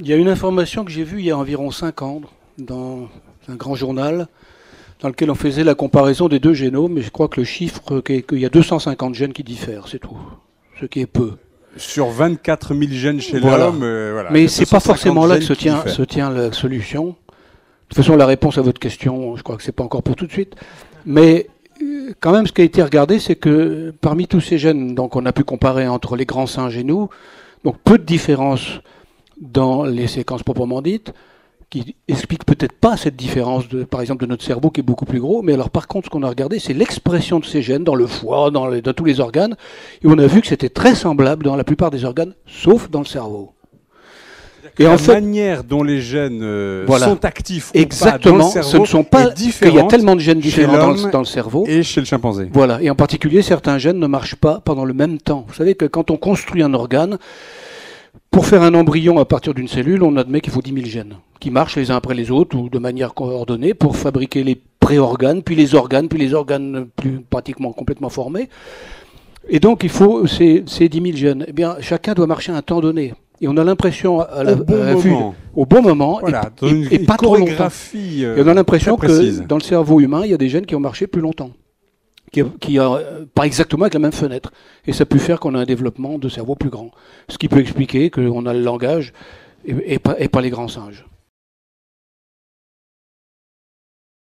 Il y a une information que j'ai vue il y a environ 5 ans dans un grand journal dans lequel on faisait la comparaison des deux génomes, et je crois que le chiffre, qu'il y a 250 gènes qui diffèrent, c'est tout, ce qui est peu. Sur 24 000 gènes chez Voilà. l'homme, voilà. Mais c'est pas 250 forcément là que gènes se tient la solution. De toute façon, la réponse à votre question, je crois que c'est pas encore pour tout de suite. Mais quand même, ce qui a été regardé, c'est que parmi tous ces gènes, donc on a pu comparer entre les grands singes et nous, donc peu de différence dans les séquences proprement dites, qui explique peut-être pas cette différence, par exemple, de notre cerveau qui est beaucoup plus gros. Mais alors, par contre, ce qu'on a regardé, c'est l'expression de ces gènes dans le foie, dans tous les organes. Et on a vu que c'était très semblable dans la plupart des organes, sauf dans le cerveau. Et en fait, la manière dont les gènes sont actifs exactement, ou pas dans le cerveau, ce ne sont pas qu'il y a tellement de gènes différents dans le cerveau. Et chez le chimpanzé. Voilà. Et en particulier, certains gènes ne marchent pas pendant le même temps. Vous savez que quand on construit un organe, pour faire un embryon à partir d'une cellule, on admet qu'il faut 10 000 gènes qui marchent les uns après les autres ou de manière coordonnée pour fabriquer les pré-organes, puis les organes plus pratiquement complètement formés. Et donc il faut ces 10 000 gènes. Eh bien, chacun doit marcher à un temps donné. Et on a l'impression au bon moment, voilà, et pas trop longtemps. Et on a l'impression que dans le cerveau humain, il y a des gènes qui ont marché plus longtemps. Qui a pas exactement avec la même fenêtre. Et ça peut faire qu'on a un développement de cerveau plus grand. Ce qui peut expliquer qu'on a le langage et pas les grands singes.